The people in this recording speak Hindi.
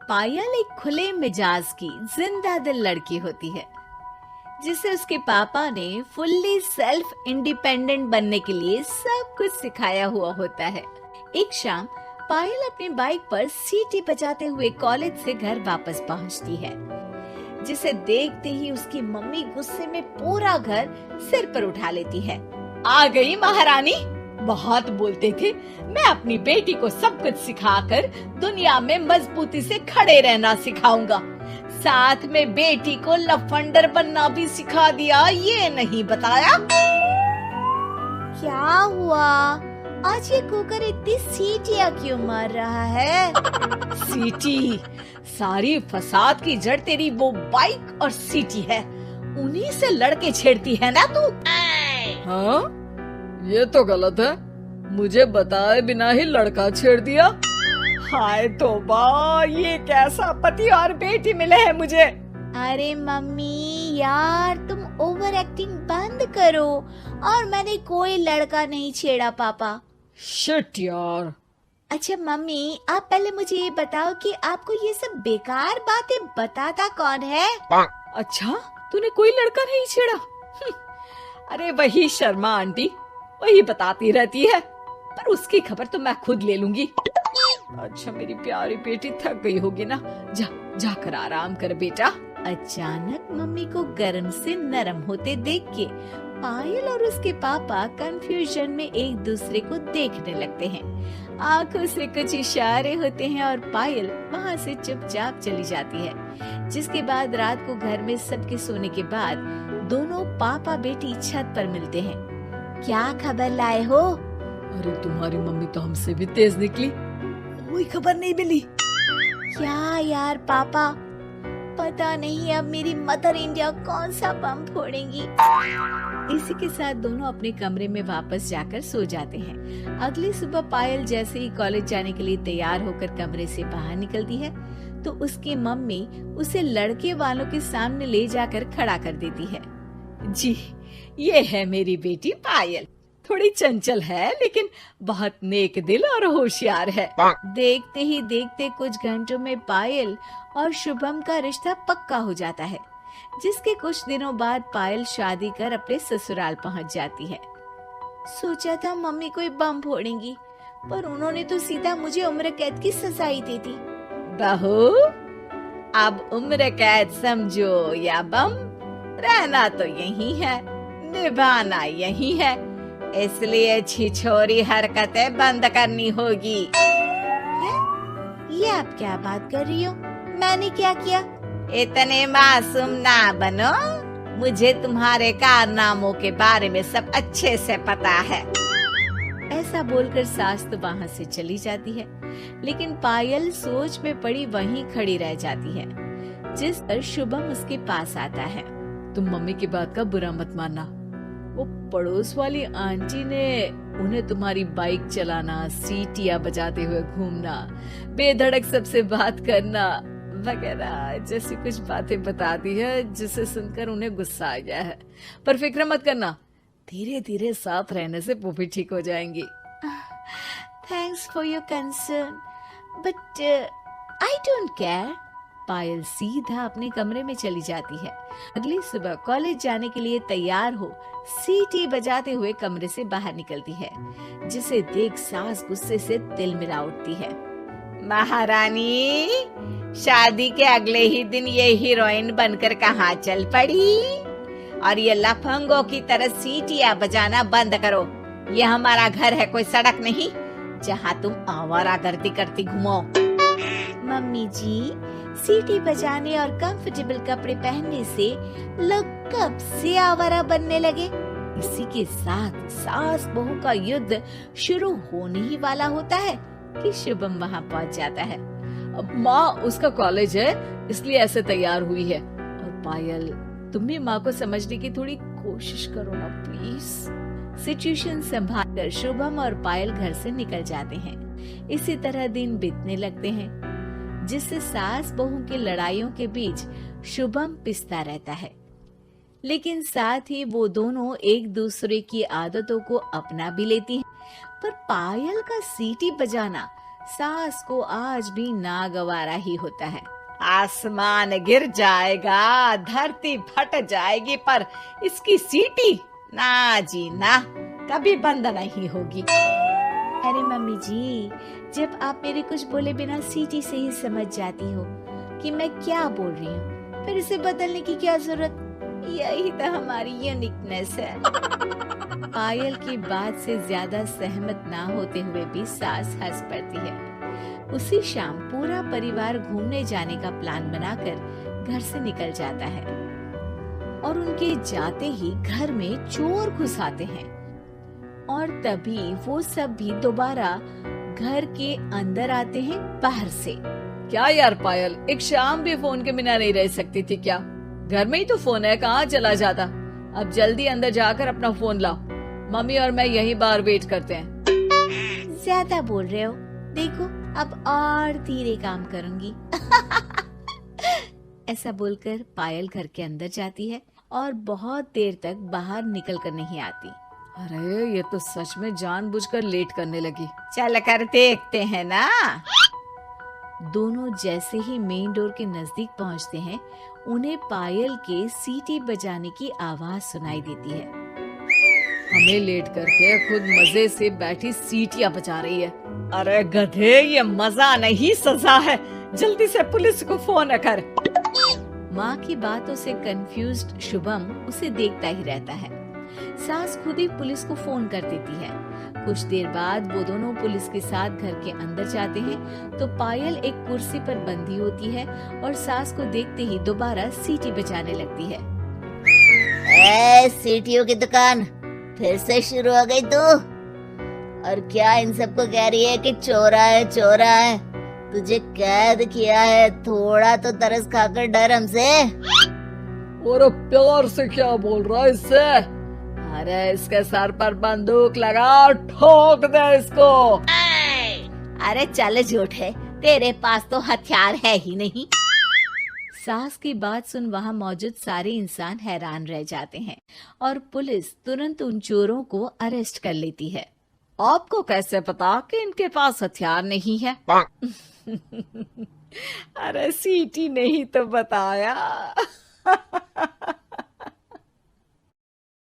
पायल एक खुले मिजाज की जिंदा दिल लड़की होती है जिसे उसके पापा ने फुल्ली सेल्फ इंडिपेंडेंट बनने के लिए सब कुछ सिखाया हुआ होता है। एक शाम पायल अपनी बाइक पर सीटी बजाते हुए कॉलेज से घर वापस पहुंचती है, जिसे देखते ही उसकी मम्मी गुस्से में पूरा घर सिर पर उठा लेती है। आ गई महारानी, बहुत बोलते थे मैं अपनी बेटी को सब कुछ सिखाकर दुनिया में मजबूती से खड़े रहना सिखाऊंगा, साथ में बेटी को लफंडर बनना भी सिखा दिया, ये नहीं बताया। क्या हुआ? आज ये कुकर इतनी सीटियां क्यों मार रहा है? सीटी? सारी फसाद की जड़ तेरी वो बाइक और सीटी है, उन्हीं से लड़के छेड़ती है ना तू। हाँ, ये तो गलत है, मुझे बताए बिना ही लड़का छेड़ दिया। हाय तौबा, ये कैसा पति और बेटी मिले हैं मुझे। अरे मम्मी यार, तुम ओवर एक्टिंग बंद करो, और मैंने कोई लड़का नहीं छेड़ा पापा। शिट यार। अच्छा मम्मी, आप पहले मुझे ये बताओ कि आपको ये सब बेकार बातें बताता कौन है? अच्छा, तूने कोई लड़का नहीं छेड़ा? अरे वही शर्मा आंटी, वही बताती रहती है, पर उसकी खबर तो मैं खुद ले लूंगी। अच्छा मेरी प्यारी बेटी, थक गई होगी ना, जा जाकर आराम कर बेटा। अचानक मम्मी को गर्म से नरम होते देख के पायल और उसके पापा कंफ्यूजन में एक दूसरे को देखने लगते हैं। आंखों से कुछ इशारे होते हैं और पायल वहाँ से चुपचाप चली जाती है। जिसके बाद रात को घर में सबके सोने के बाद दोनों पापा बेटी छत पर मिलते हैं। क्या खबर लाए हो? अरे तुम्हारी मम्मी तो हमसे भी तेज निकली, कोई खबर नहीं मिली। क्या यार पापा, पता नहीं अब मेरी मदर इंडिया कौन सा बम फोड़ेंगी। इसी के साथ दोनों अपने कमरे में वापस जाकर सो जाते हैं। अगली सुबह पायल जैसे ही कॉलेज जाने के लिए तैयार होकर कमरे से बाहर निकलती है तो उसकी मम्मी उसे लड़के वालों के सामने ले जाकर खड़ा कर देती है। जी, ये है मेरी बेटी पायल, थोड़ी चंचल है लेकिन बहुत नेक दिल और होशियार है। देखते ही देखते कुछ घंटों में पायल और शुभम का रिश्ता पक्का हो जाता है, जिसके कुछ दिनों बाद पायल शादी कर अपने ससुराल पहुंच जाती है। सोचा था मम्मी कोई बम फोड़ेंगी, पर उन्होंने तो सीधा मुझे उम्र कैद की सजा ही दे दी। बहू, अब उम्र कैद समझो या बम, रहना तो यही है, निभाना यही है, इसलिए छिछोरी हरकतें बंद करनी होगी। ये आप क्या बात कर रही हो? मैंने क्या किया? इतने मासूम ना बनो, मुझे तुम्हारे कारनामों के बारे में सब अच्छे से पता है। ऐसा बोलकर सास तो वहाँ से चली जाती है, लेकिन पायल सोच में पड़ी वहीं खड़ी रह जाती है। जिस पर शुभम उसके पास आता है। तुम मम्मी की बात का बुरा मत मानना, वो पड़ोस वाली आंटी ने उन्हें तुम्हारी बाइक चलाना, सीटियां बजाते हुए घूमना, बेधड़क सबसे बात करना वगैरह जैसी कुछ बातें बता दी है, जिसे सुनकर उन्हें गुस्सा आ गया है। पर फिक्र मत करना, धीरे धीरे साथ रहने से वो भी ठीक हो जाएंगी। Thanks for your concern, but I don't care. Payal सीधा अपने कमरे में चली जाती है। अगली सुबह कॉलेज जाने के लिए तैयार हो सीटी बजाते हुए कमरे से बाहर निकलती है, जिसे देख सास गुस्से से तिल मिला उठती है। महारानी, शादी के अगले ही दिन ये हीरोइन बनकर कहाँ चल पड़ी? और ये लफंगों की तरह सीटियां बजाना बंद करो। ये हमारा घर है, कोई सड़क नहीं जहाँ तुम आवारागर्दी करती घूमो। मम्मी जी, सीटी बजाने और कंफर्टेबल कपड़े पहनने से लोग कब से आवारा बनने लगे? इसी के साथ सास बहू का युद्ध शुरू होने ही वाला होता है कि शुभम वहाँ पहुँच जाता है। अब माँ, उसका कॉलेज है इसलिए ऐसे तैयार हुई है। और पायल, तुम भी माँ को समझने की थोड़ी कोशिश करो ना प्लीज। सिचुएशन संभाल कर शुभम और पायल घर से निकल जाते हैं। इसी तरह दिन बीतने लगते हैं, जिससे सास बहू की लड़ाइयों के बीच शुभम पिसता रहता है, लेकिन साथ ही वो दोनों एक दूसरे की आदतों को अपना भी लेती हैं। पर पायल का सीटी बजाना सास को आज भी नागवारा ही होता है। आसमान गिर जाएगा, धरती फट जाएगी, पर इसकी सीटी ना जी ना, कभी बंद नहीं होगी। अरे मम्मी जी, जब आप मेरे कुछ बोले बिना सीटी से ही समझ जाती हो कि मैं क्या बोल रही हूँ, फिर इसे बदलने की क्या जरूरत? यही तो हमारी यूनिकनेस है। पायल की बात से ज्यादा सहमत ना होते हुए भी सास हंस पड़ती है। उसी शाम पूरा परिवार घूमने जाने का प्लान बनाकर घर से निकल जाता है और उनके जाते ही घर में चोर घुस आते हैं और तभी वो सब भी दोबारा घर के अंदर आते हैं बाहर से। क्या यार पायल, एक शाम भी फोन के बिना नहीं रह सकती थी क्या? घर में ही तो फोन है, कहाँ चला जाता? अब जल्दी अंदर जाकर अपना फोन लाओ, मम्मी और मैं यहीं बाहर वेट करते हैं। ज्यादा बोल रहे हो, देखो अब और धीरे काम करूंगी। ऐसा बोलकर पायल घर के अंदर जाती है और बहुत देर तक बाहर निकल कर नहीं आती। अरे ये तो सच में जानबूझकर लेट करने लगी। चल कर देखते हैं ना। दोनों जैसे ही मेन डोर के नजदीक पहुंचते हैं, उन्हें पायल के सीटी बजाने की आवाज सुनाई देती है। हमें लेट करके खुद मजे से बैठी सीटियां बजा रही है। अरे गधे, ये मजा नहीं सजा है, जल्दी से पुलिस को फोन कर। माँ की बातों से कंफ्यूज्ड शुभम उसे देखता ही रहता है। सास खुद ही पुलिस को फोन कर देती है। कुछ देर बाद वो दोनों पुलिस के साथ घर के अंदर जाते हैं तो पायल एक कुर्सी पर बंधी होती है और सास को देखते ही दोबारा सीटी बजाने लगती है। सीटियों की दुकान फिर से शुरू हो गई तू? और क्या इन सबको कह रही है कि चोरा है चोरा है? तुझे कैद किया है, थोड़ा तो तरस खाकर डर हमसे। और प्यार से क्या बोल रहा है इससे? अरे इसके सर पर बंदूक लगा, ठोक दे इसको। अरे चल झूठे, तेरे पास तो हथियार है ही नहीं। सास की बात सुन वहाँ मौजूद सारे इंसान हैरान रह जाते हैं और पुलिस तुरंत उन चोरों को अरेस्ट कर लेती है। आपको कैसे पता कि इनके पास हथियार नहीं है? अरे सीटी नहीं तो बताया।